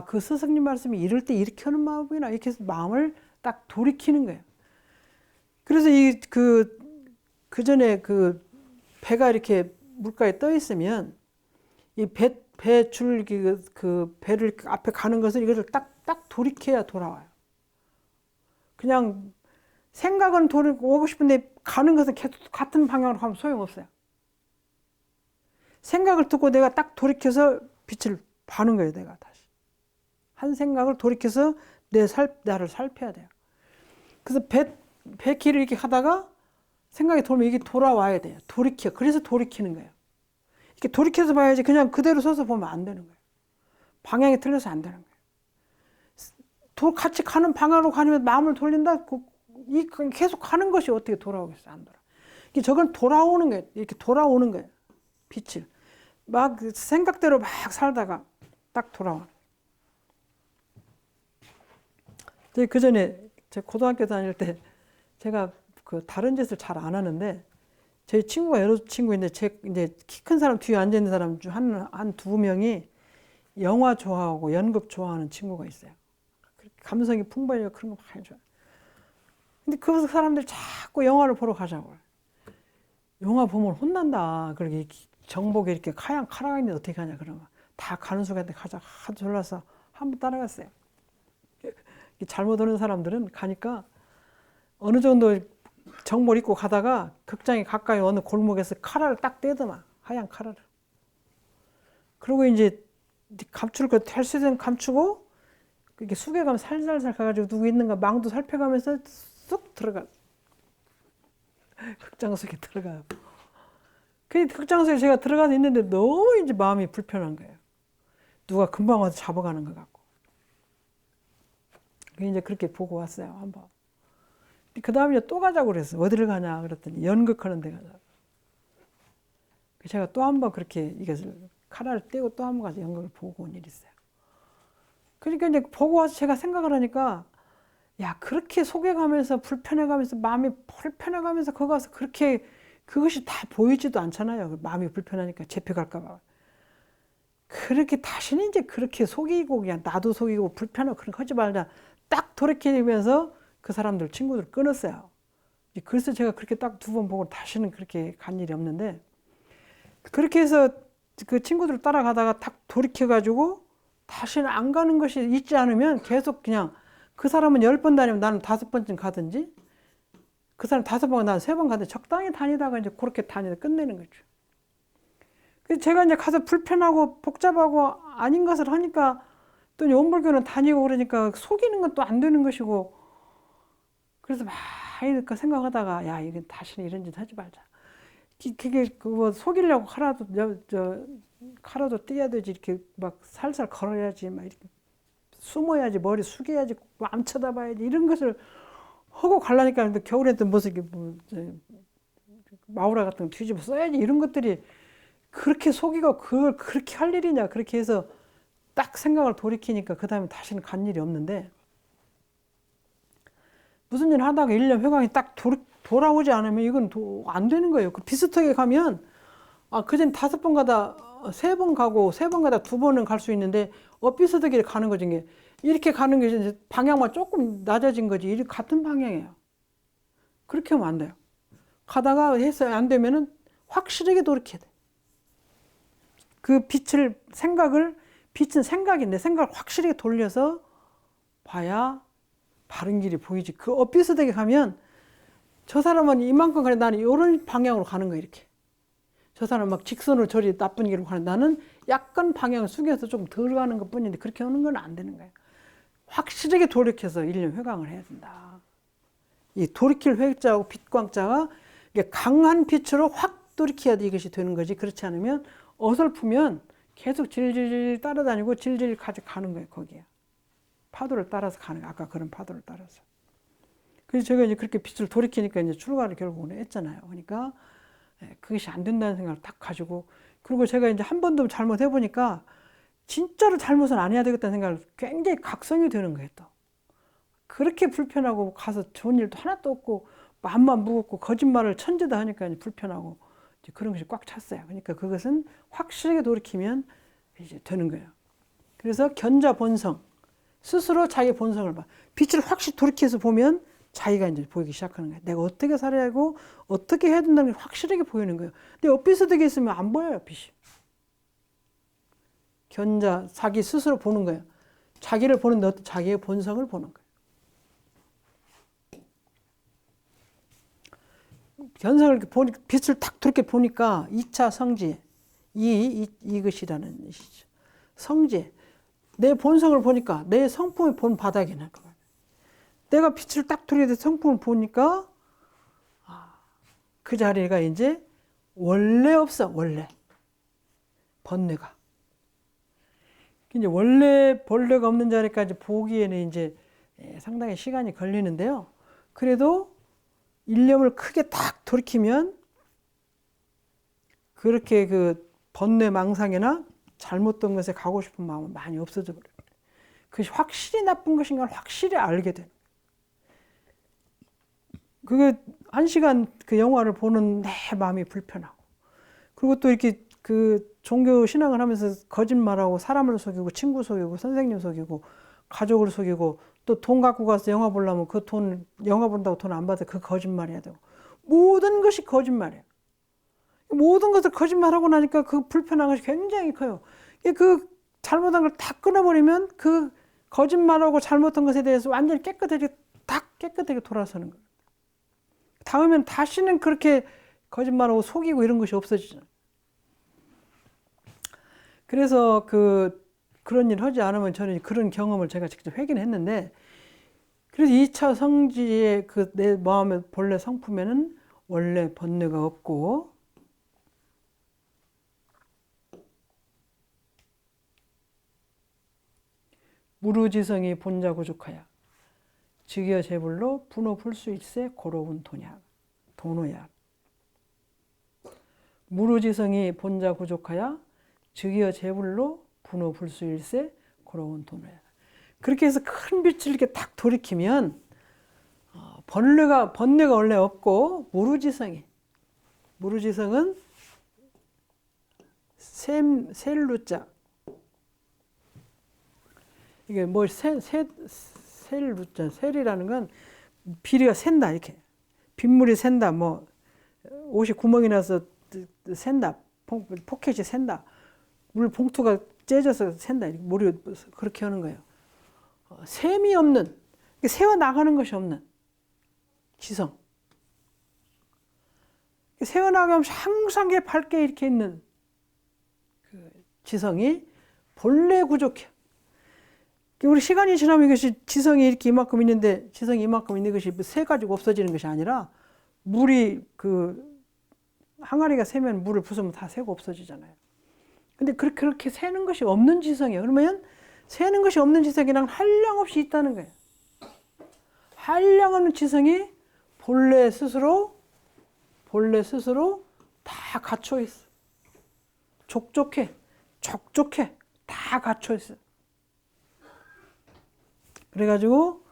A: 그 스승님 말씀이 이럴 때 이렇게 하는 마음이나, 이렇게 해서 마음을 딱 돌이키는 거예요. 그래서 그 전에 배가 이렇게 물가에 떠 있으면 이 배 줄기 그 배를 앞에 가는 것을 이것을 딱 돌이켜야 돌아와요. 그냥 생각은 오고 싶은데 가는 것은 계속 같은 방향으로 가면 소용없어요. 생각을 듣고 내가 딱 돌이켜서 빛을 바는 거예요. 내가 다시 한 생각을 돌이켜서 나를 살펴야 돼요. 그래서 배 길을 이렇게 하다가 생각이 돌면 이게 돌아와야 돼요. 그래서 돌이키는 거예요. 이렇게 돌이켜서 봐야지 그냥 그대로 서서 보면 안 되는 거예요. 방향이 틀려서 안 되는 거예요. 같이 가는 방향으로 가면 마음을 돌린다. 계속 가는 것이 어떻게 돌아오겠어요? 안 돌아. 저건 돌아오는 거예요. 이렇게 돌아오는 거예요. 빛을. 막 생각대로 막 살다가 딱 돌아오는 거예요. 그 전에 제 고등학교 다닐 때 제가 그 다른 짓을 잘 안 하는데 제 친구가 여러 친구인데 제 이제 키 큰 사람 뒤에 앉아 있는 사람 중 한 두 명이 영화 좋아하고 연극 좋아하는 친구가 있어요. 감성이 풍부해요. 그런 거 많이 좋아해요. 근데 그 사람들 자꾸 영화를 보러 가자고. 영화 보면 혼난다. 그렇게 정복에 이렇게 카양 카라가 있는데 어떻게 가냐 그러면 다 가는 순간에 가자 하도 졸라서 한번 따라갔어요. 잘못 오는 사람들은 가니까 어느 정도 정보를 입고 가다가 극장에 가까이 어느 골목에서 카라를 딱 떼더만 하얀 카라를. 그리고 이제 감출 거 탈수된 감추고 이렇게 숙여가면 살살살 가가지고 누구 있는가 망도 살펴가면서 쑥 들어가. 극장 속에 들어가요. 그 극장 속에 제가 들어가서 있는데 너무 이제 마음이 불편한 거예요. 누가 금방 와서 잡아가는 것 같고. 이제 그렇게 보고 왔어요, 한번. 그 다음에 또 가자고 그랬어. 어디를 가냐 그랬더니 연극하는 데 가자. 제가 또 한 번 그렇게 이것을 카라를 떼고 또 한 번 가서 연극을 보고 온 일이 있어요. 그러니까 이제 보고 와서 제가 생각을 하니까 야, 그렇게 속여가면서 불편해가면서 마음이 불편해가면서 거기 가서 그렇게 그것이 다 보이지도 않잖아요. 마음이 불편하니까 잡혀갈까봐. 그렇게 다시는 이제 그렇게 속이고 그냥 나도 속이고 불편하고 그런 거 하지 말자. 딱 돌이키면서 그 사람들 친구들 끊었어요. 그래서 제가 그렇게 딱 두 번 보고 다시는 그렇게 간 일이 없는데 그렇게 해서 그 친구들 따라가다가 딱 돌이켜가지고 다시는 안 가는 것이 있지 않으면 계속 그냥 그 사람은 10번 다니면 나는 5번쯤 가든지 그 사람 5번 나는 3번 가든지 적당히 다니다가 이제 그렇게 다니다 끝내는 거죠. 그래서 제가 이제 가서 불편하고 복잡하고 아닌 것을 하니까 또 원불교는 다니고 그러니까 속이는 건 또 안 되는 것이고 그래서 많이 생각하다가 야 이건 다시는 이런 짓 하지 말자. 그게 그거 속이려고 카라도 떼야 되지 이렇게 막 살살 걸어야지 막 이렇게 숨어야지 머리 숙여야지 안 쳐다봐야지 이런 것을 하고 가려니까 겨울에 또 무슨 뭐 마우라 같은 거 뒤집어 써야지 이런 것들이 그렇게 속이고 그걸 그렇게 할 일이냐 그렇게 해서 딱 생각을 돌이키니까 그 다음에 다시는 간 일이 없는데 무슨 일 하다가 1년 회광이 딱 돌아오지 않으면 이건 안 되는 거예요. 그 비슷하게 가면 그전 5번 가다 3번 가고 3번 가다 2번은 갈 수 있는데 비슷하게 가는 거지. 이렇게 가는 게 이제 방향만 조금 낮아진 거지. 이렇게 같은 방향이에요. 그렇게 하면 안 돼요. 가다가 해서 안 되면은 확실하게 돌이켜야 돼. 그 빛은 생각인데 생각을 확실하게 돌려서 봐야 바른 길이 보이지. 그 비슷하게 가면 저 사람은 이만큼 가는데 나는 이런 방향으로 가는 거야 이렇게. 저 사람은 막 직선으로 저리 나쁜 길로 가는데 나는 약간 방향을 숙여서 좀 덜 가는 것 뿐인데 그렇게 하는 건 안 되는 거예요. 확실하게 돌이켜서 1년 회광을 해야 된다. 이 돌이킬 회자하고 빛광자가 강한 빛으로 확 돌이켜야 이것이 되는 거지. 그렇지 않으면 어설프면 계속 질질 따라다니고 질질 가는 거예요. 거기에 파도를 따라서 가는 거예요. 아까 그런 파도를 따라서. 그래서 제가 이제 그렇게 빛을 돌이키니까 이제 출가를 결국은 했잖아요. 그러니까 그것이 안 된다는 생각을 딱 가지고 그리고 제가 이제 한 번도 잘못해 보니까 진짜로 잘못은 안 해야 되겠다는 생각을 굉장히 각성이 되는 거예요. 또 그렇게 불편하고 가서 좋은 일도 하나도 없고 마음만 무겁고 거짓말을 천재다 하니까 이제 불편하고 이제 그런 것이 꽉 찼어요. 그러니까 그것은 확실하게 돌이키면 이제 되는 거예요. 그래서 견자 본성 스스로 자기 본성을 봐. 빛을 확실히 돌이켜서 보면 자기가 이제 보이기 시작하는 거예요. 내가 어떻게 살아야 하고 어떻게 해야 된다는 게 확실하게 보이는 거예요. 근데 엇비슷하게 있으면 안 보여요, 빛이. 견자, 자기 스스로 보는 거예요. 자기를 보는데 자기의 본성을 보는 거예요. 견성을 빛을 탁 그렇게 보니까 2차 성지, 이것이라는 것이죠. 성지, 내 본성을 보니까 내 성품이 본 바닥이 날 거예요. 내가 빛을 딱 들이대 성품을 보니까 그 자리가 이제 원래 없어. 원래 번뇌가 이제 원래 본래가 없는 자리까지 보기에는 이제 상당히 시간이 걸리는데요. 그래도 일념을 크게 딱 돌이키면 그렇게 그 번뇌 망상이나 잘못된 것에 가고 싶은 마음은 많이 없어져 버려요. 그것이 확실히 나쁜 것인가 확실히 알게 돼. 그게 1시간 그 영화를 보는 내 마음이 불편하고, 그리고 또 이렇게 그 종교 신앙을 하면서 거짓말하고 사람을 속이고 친구 속이고 선생님 속이고 가족을 속이고 또 돈 갖고 가서 영화 보려면 그 돈, 영화 본다고 돈 안 받아. 그 거짓말해야 되고. 모든 것이 거짓말이에요. 모든 것을 거짓말하고 나니까 그 불편한 것이 굉장히 커요. 그 잘못한 걸 다 끊어버리면 그 거짓말하고 잘못한 것에 대해서 완전히 깨끗하게 돌아서는 거예요. 다음엔 다시는 그렇게 거짓말하고 속이고 이런 것이 없어지잖아요. 그래서 그런 일 하지 않으면 저는 그런 경험을 제가 직접 하긴 했는데, 그래서 2차 성지의 그 내 마음의 본래 성품에는 원래 번뇌가 없고, 무르지성이 본자구족하야 즉여 제불로 분호 불수일세 고로운 도노야. 무르지성이 본자구족하야 즉여 제불로 분호 불수일세 고로운 도노야. 그렇게 해서 큰 빛을 이렇게 딱 돌이키면 번뇌가 원래 없고, 무르지성은 셀루자, 이게 뭐 셀루자, 셀이라는 건 비리가 샌다, 이렇게 빗물이 샌다, 뭐 옷이 구멍이 나서 샌다, 포켓이 샌다, 물 봉투가 째져서 샌다, 물이 그렇게 하는 거예요. 샘이 없는, 새어 나가는 것이 없는 지성. 새어 나가면 항상 밝게 이렇게 있는 그 지성이 본래 구족해. 우리 시간이 지나면 이것이 지성이 이렇게 이만큼 있는데, 지성이 이만큼 있는 것이 새 가지고 없어지는 것이 아니라, 물이 항아리가 새면 물을 부수면 다 새고 없어지잖아요. 근데 그렇게 새는 것이 없는 지성이에요. 그러면 새는 것이 없는 지성이랑 한량없이 있다는 거예요. 한량없는 지성이 본래 스스로 다 갖춰 있어. 족족해 다 갖춰 있어. 그래가지고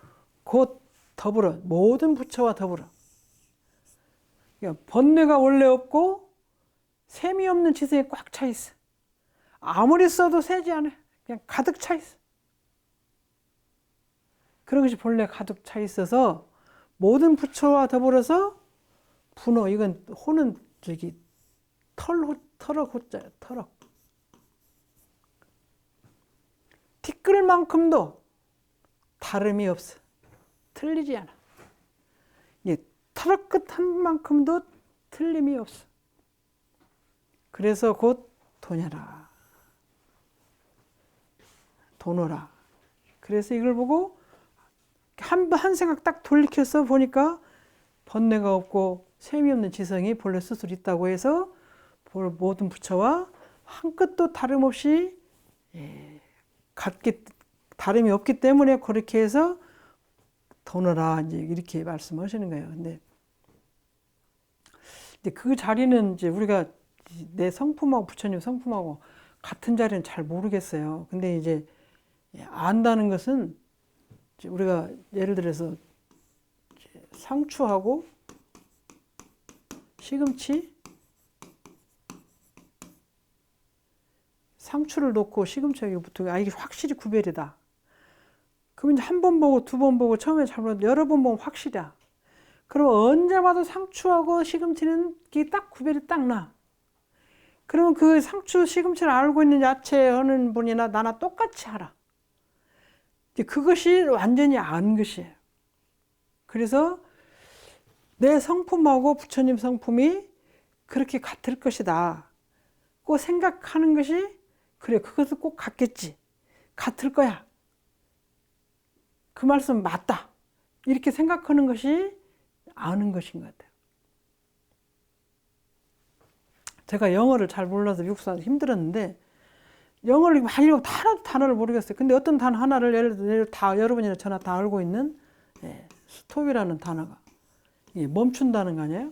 A: 곧 더불어, 모든 부처와 더불어. 그러니까 번뇌가 원래 없고 샘이 없는 지성이 꽉 차 있어. 아무리 써도 새지 않아. 그냥 가득 차 있어. 그런 것이 본래 가득 차 있어서 모든 부처와 더불어서 분호, 이건 호는 저기 터럭 호자예요. 터럭. 티끌만큼도 다름이 없어. 틀리지 않아. 터럭 끝 한 만큼도 틀림이 없어. 그래서 곧 도노라. 그래서 이걸 보고 한 생각 딱 돌이켜서 보니까 번뇌가 없고 셈이 없는 지성이 본래 스스로 있다고 해서 모든 부처와 한 끗도 다름없이 다름이 없기 때문에 그렇게 해서 도노라, 이제 이렇게 말씀하시는 거예요. 근데 그 자리는 이제 우리가 내 성품하고 부처님 성품하고 같은 자리는 잘 모르겠어요. 근데 이제 안다는 것은 우리가 예를 들어서 상추하고 시금치, 상추를 놓고 시금치하고 붙으면 이게 확실히 구별이다. 그럼 이제 한 번 보고 두 번 보고 처음에 잘못 여러 번 보면 확실이야. 그럼 언제 봐도 상추하고 시금치는 딱 구별이 딱 나. 그러면 그 상추, 시금치를 알고 있는 야채 하는 분이나 나나 똑같이 알아. 그것이 완전히 아는 것이에요. 그래서 내 성품하고 부처님 성품이 그렇게 같을 것이다. 꼭 생각하는 것이, 그래, 그것도 꼭 같겠지. 같을 거야. 그 말씀 맞다. 이렇게 생각하는 것이 아는 것인 것 같아요. 제가 영어를 잘 몰라서 미국사서 힘들었는데, 영어를 많이 읽으면 단어를 모르겠어요. 근데 어떤 단어 하나를 예를 들어 다 여러분이나 저나 다 알고 있는 스톱이라는 단어가 멈춘다는 거 아니에요?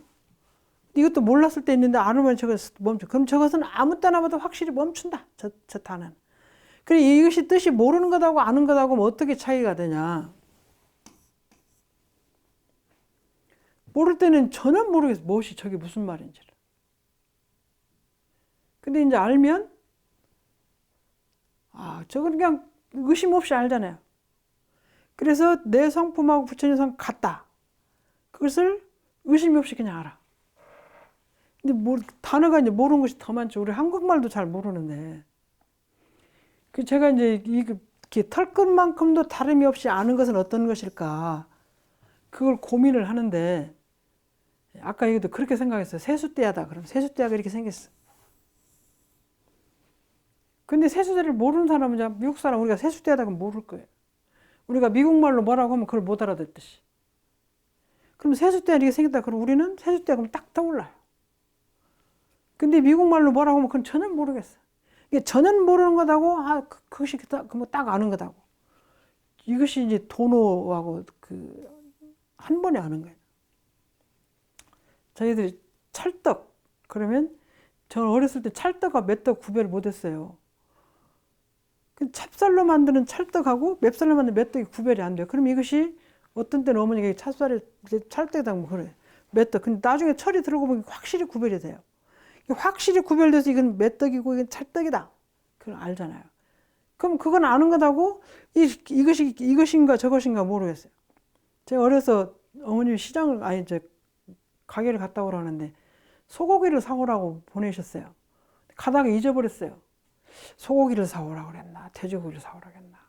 A: 이것도 몰랐을 때 있는데 알으면 저거 멈춰. 그럼 저것은 아무 때나 봐도 확실히 멈춘다. 저 단어는. 그래 이것이 뜻이 모르는 것하고 아는 것하고 뭐 어떻게 차이가 되냐. 모를 때는 전혀 모르겠어. 무엇이 저게 무슨 말인지를. 근데 이제 알면 저건 그냥 의심 없이 알잖아요. 그래서 내 성품하고 부처님 성품 같다. 그것을 의심 없이 그냥 알아. 근데 단어가 이제 모르는 것이 더 많죠. 우리 한국말도 잘 모르는데. 제가 이제 이렇게 털끝만큼도 다름이 없이 아는 것은 어떤 것일까? 그걸 고민을 하는데, 아까 얘기도 그렇게 생각했어요. 세숫대야다. 그럼 세숫대야가 이렇게 생겼어. 근데 세숫대를 모르는 사람은 미국 사람 우리가 세숫대야다 그러면 모를 거예요. 우리가 미국말로 뭐라고 하면 그걸 못 알아듣듯이. 그럼 세숫대야 이렇게 생겼다. 그럼 우리는 세숫대야 그러면 딱 떠올라요. 근데 미국말로 뭐라고 하면 그건 전혀 모르겠어. 이게 전혀 모르는 거다고, 그것이 딱 아는 거다고. 이것이 이제 도노하고 한 번에 아는 거예요. 저희들이 찰떡, 그러면 저는 어렸을 때 찰떡과 맵떡 구별을 못 했어요. 찹쌀로 만드는 찰떡하고 맵쌀로 만드는 맵떡이 구별이 안 돼요. 그럼 이것이 어떤 때는 어머니가 찰떡이다 뭐 그래. 맵떡. 근데 나중에 철이 들어가 보면 확실히 구별이 돼요. 확실히 구별돼서 이건 맵떡이고 이건 찰떡이다. 그걸 알잖아요. 그럼 그건 아는 거다고 이것인가 저것인가 모르겠어요. 제가 어려서 어머님이 가게를 갔다 오라는데 소고기를 사오라고 보내셨어요. 가다가 잊어버렸어요. 소고기를 사오라고 그랬나 돼지고기를 사오라고 했나.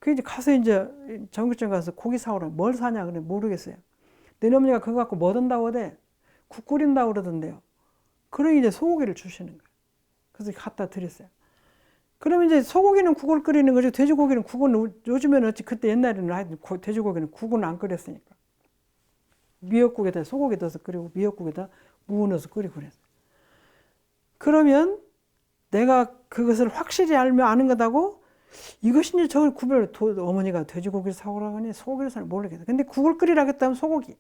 A: 이제 가서 이제 정육점 가서 고기 사오라. 뭘 사냐 그래 모르겠어요. 내 어머니가 그거 갖고 뭐 든다고 하대. 국 끓인다고 그러던데요. 그러니 이제 소고기를 주시는 거예요. 그래서 갖다 드렸어요. 그러면 이제 소고기는 국을 끓이는 거죠. 돼지고기는 국은 요즘에는 어찌 그때 옛날에는 돼지고기는 국은 안 끓였으니까. 미역국에다 소고기 넣어서 끓이고 미역국에다 무 넣어서 끓이고 그랬어요. 그러면 내가 그것을 확실히 알면 아는 거다고 이것이 이제 저걸 어머니가 돼지고기를 사오라고 하니 소고기를 사오라고 모르겠다. 근데 국을 끓이라고 했다면 소고기.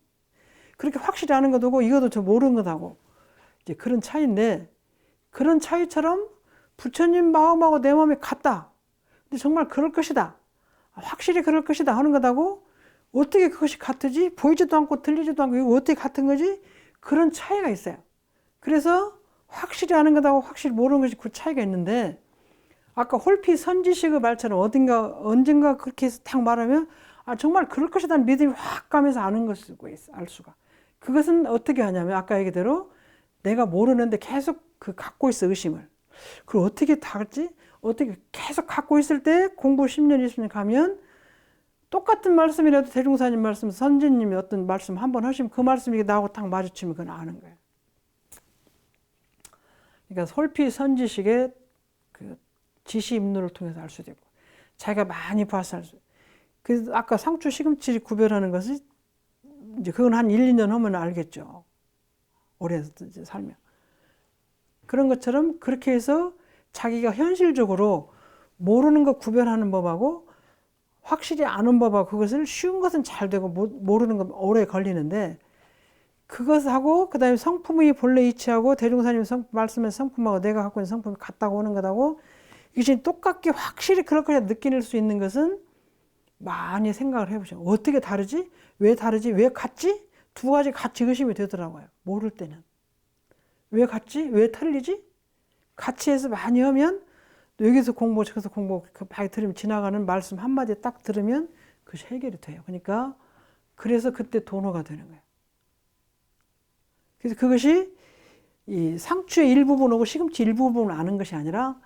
A: 그렇게 확실히 아는 것도 이것도 저 모르는 것하고 이제 그런 차이인데 그런 차이처럼 부처님 마음하고 내 마음이 같다. 근데 정말 그럴 것이다. 확실히 그럴 것이다 하는 거다고 어떻게 그것이 같으지? 보이지도 않고 들리지도 않고 이거 어떻게 같은 거지? 그런 차이가 있어요. 그래서 확실히 아는 것하고 확실히 모르는 것이 그 차이가 있는데 아까 홀피 선지식의 말처럼 언젠가 그렇게 해서 딱 말하면 정말 그럴 것이라는 믿음이 확 가면서 아는 것을 알 수가. 그것은 어떻게 하냐면 아까 얘기대로 내가 모르는데 계속 갖고 있어 의심을. 그걸 어떻게 다지? 어떻게 계속 갖고 있을 때 공부 10년, 20년 가면 똑같은 말씀이라도 대중사님 말씀, 선지님이 어떤 말씀 한번 하시면 그 말씀이 나하고 딱 마주치면 그건 아는 거예요. 그러니까 솔피 선지식의 지시 입문을 통해서 알 수도 있고 자기가 많이 봐서 알 수 있고 그래서 아까 상추 시금치 구별하는 것이 이제 그건 한 1, 2년 하면 알겠죠. 오래 살면. 그런 것처럼 그렇게 해서 자기가 현실적으로 모르는 것 구별하는 법하고 확실히 아는 법하고 그것을 쉬운 것은 잘 되고 모르는 건 오래 걸리는데 그것하고 그 다음에 성품의 본래 이치하고 대중사님 말씀의 성품하고 내가 갖고 있는 성품이 같다고 오는 것하고 이것이 똑같게 확실히 그렇게 느낄 수 있는 것은 많이 생각을 해보죠. 어떻게 다르지? 왜 다르지? 왜 같지? 두 가지 같이 의심이 되더라고요. 모를 때는. 왜 같지? 왜 틀리지? 같이 해서 많이 하면 여기서 공부 저기서 공부 많이 들으면 지나가는 말씀 한마디 딱 들으면 그것이 해결이 돼요. 그러니까 그래서 그때 도노가 되는 거예요. 그래서 그것이 이 상추의 일부분하고 시금치 일부분을 아는 것이 아니라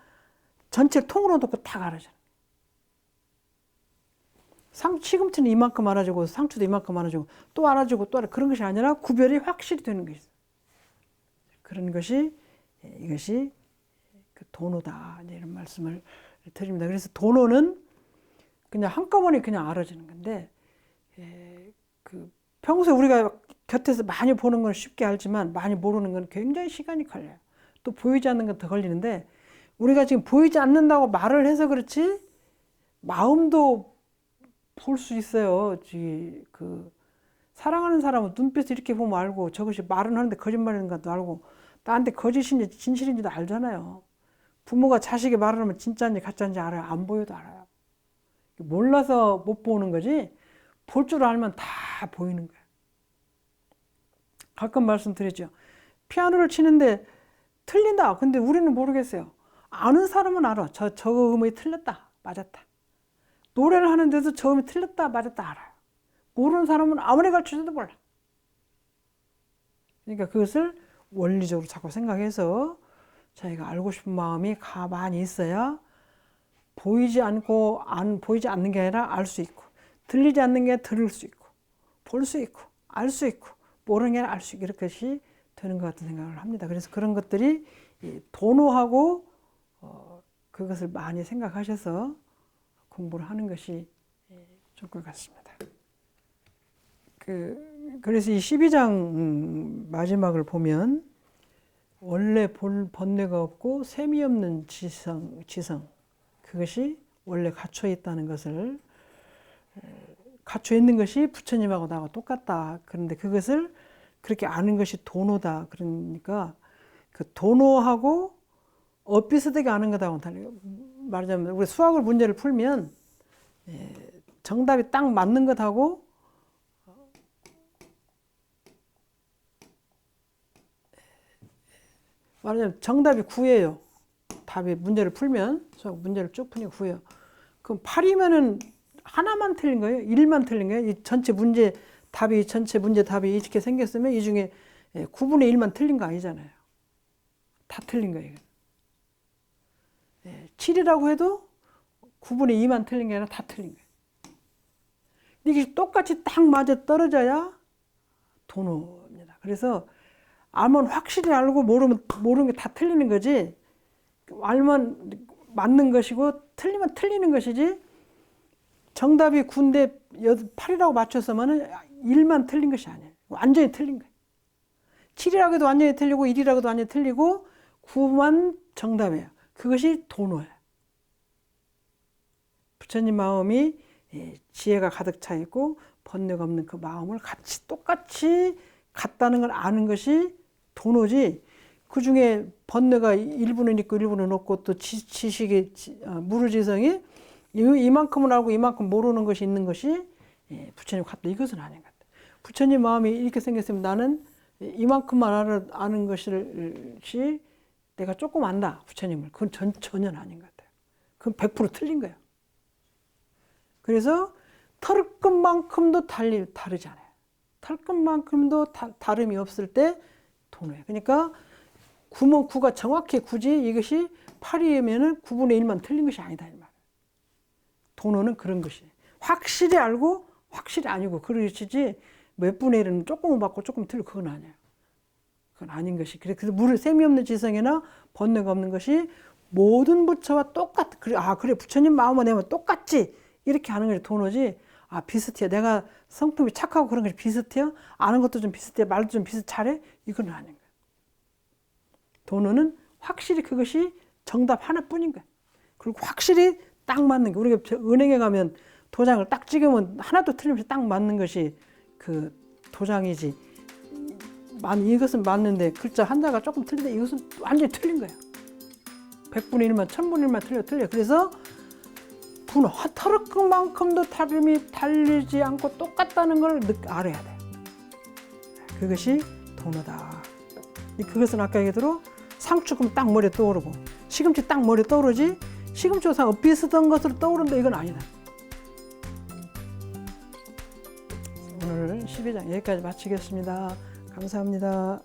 A: 전체 통으로 놓고 딱 알아줘요. 시금치는 이만큼 알아주고 상추도 이만큼 알아주고 또 알아주고 또 그런 것이 아니라 구별이 확실히 되는 것이 있어요. 그런 것이 이것이 도노다 이런 말씀을 드립니다. 그래서 도노는 그냥 한꺼번에 그냥 알아지는 건데 평소에 우리가 곁에서 많이 보는 건 쉽게 알지만 많이 모르는 건 굉장히 시간이 걸려요. 또 보이지 않는 건 더 걸리는데 우리가 지금 보이지 않는다고 말을 해서 그렇지 마음도 볼 수 있어요. 사랑하는 사람은 눈빛을 이렇게 보면 알고 저것이 말은 하는데 거짓말하는 것도 알고 나한테 거짓인지 진실인지도 알잖아요. 부모가 자식이 말을 하면 진짜인지 가짜인지 알아요? 안 보여도 알아요. 몰라서 못 보는 거지 볼 줄 알면 다 보이는 거예요. 가끔 말씀드리죠. 피아노를 치는데 틀린다. 근데 우리는 모르겠어요. 아는 사람은 알아. 저 음이 틀렸다. 맞았다. 노래를 하는데도 저 음이 틀렸다. 맞았다. 알아요. 모르는 사람은 아무리 가르쳐줘도 몰라. 그러니까 그것을 원리적으로 자꾸 생각해서 자기가 알고 싶은 마음이 가만히 있어야 보이지 않는 게 아니라 알 수 있고, 들리지 않는 게 들을 수 있고, 볼 수 있고, 알 수 있고, 모르는 게 아니라 알 수 있고, 이렇게 되는 것 같은 생각을 합니다. 그래서 그런 것들이 도노하고 그것을 많이 생각하셔서 공부를 하는 것이 좋을 것 같습니다. 그래서 이 12장 마지막을 보면 원래 번뇌가 없고 셈이 없는 지성 그것이 원래 갇혀 있다는 것을 갇혀 있는 것이 부처님하고 나하고 똑같다. 그런데 그것을 그렇게 아는 것이 도노다. 그러니까 그 도노하고 엇비슷하게 아는 것하고는 달라요. 말하자면 우리 수학을 문제를 풀면 정답이 딱 맞는 것하고 말하자면 정답이 9예요. 답이 문제를 풀면 수학 문제를 쭉 푸니 9예요. 그럼 8이면은 하나만 틀린 거예요? 1만 틀린 거예요? 이 전체 문제 답이 전체 문제 답이 이렇게 생겼으면 이 중에 9분의 1만 틀린 거 아니잖아요. 다 틀린 거예요. 7이라고 해도 9분의 2만 틀린 게 아니라 다 틀린 거예요. 이게 똑같이 딱 맞아 떨어져야 도노입니다. 그래서 알면 확실히 알고 모르는 게 다 틀리는 거지. 알면 맞는 것이고 틀리면 틀리는 것이지. 정답이 9인데 8이라고 맞췄으면 1만 틀린 것이 아니에요. 완전히 틀린 거예요. 7이라고 해도 완전히 틀리고 1이라고 해도 완전히 틀리고 9만 정답이에요. 그것이 도노예요. 부처님 마음이 지혜가 가득 차 있고 번뇌가 없는 그 마음을 똑같이 같다는 걸 아는 것이 도노지. 그 중에 번뇌가 일부는 있고 일부는 없고 또 지식이 무르지성이 이만큼은 알고 이만큼 모르는 것이 있는 것이 부처님 같다. 이것은 아닌 것 같아요. 부처님 마음이 이렇게 생겼으면 나는 이만큼만 아는 것이 내가 조금 안다. 부처님을. 그건 전혀 아닌 것 같아요. 그건 100% 틀린 거예요. 그래서 털끝만큼도 다르지 않아요. 털끝만큼도 다름이 없을 때 도노예요. 그러니까 9면 9가 정확히 9지 이것이 8이면은 9분의 1만 틀린 것이 아니다. 이 말. 도노는 그런 것이에요. 확실히 알고 확실히 아니고 그러시지 몇 분의 1은 조금은 받고 조금 틀리고 그건 아니에요. 그건 아닌 것이. 그래서 셈이 없는 지성이나 번뇌가 없는 것이 모든 부처와 똑같. 그래 부처님 마음을 내면 똑같지. 이렇게 하는 것이 도노지. 비슷해요. 내가 성품이 착하고 그런 것이 비슷해요. 아는 것도 좀 비슷해. 말도 좀 비슷하래. 이건 아닌 거예요. 도노는 확실히 그것이 정답 하나뿐인 거예요. 그리고 확실히 딱 맞는 게 우리가 은행에 가면 도장을 딱 찍으면 하나도 틀림없이 딱 맞는 것이 그 도장이지. 이것은 맞는데 글자 한자가 조금 틀린데 이것은 완전히 틀린 거예요. 100분의 1만 1000분의 1만 틀려. 그래서 털끝만큼도 달리지 않고 똑같다는 걸 알아야 돼. 그것이 도노다. 그것은 아까 얘기대로 상추금 딱 머리에 떠오르고 시금치 딱 머리에 떠오르지 시금치와 비슷한 것으로 떠오른다. 이건 아니다. 오늘 12장 여기까지 마치겠습니다. 감사합니다.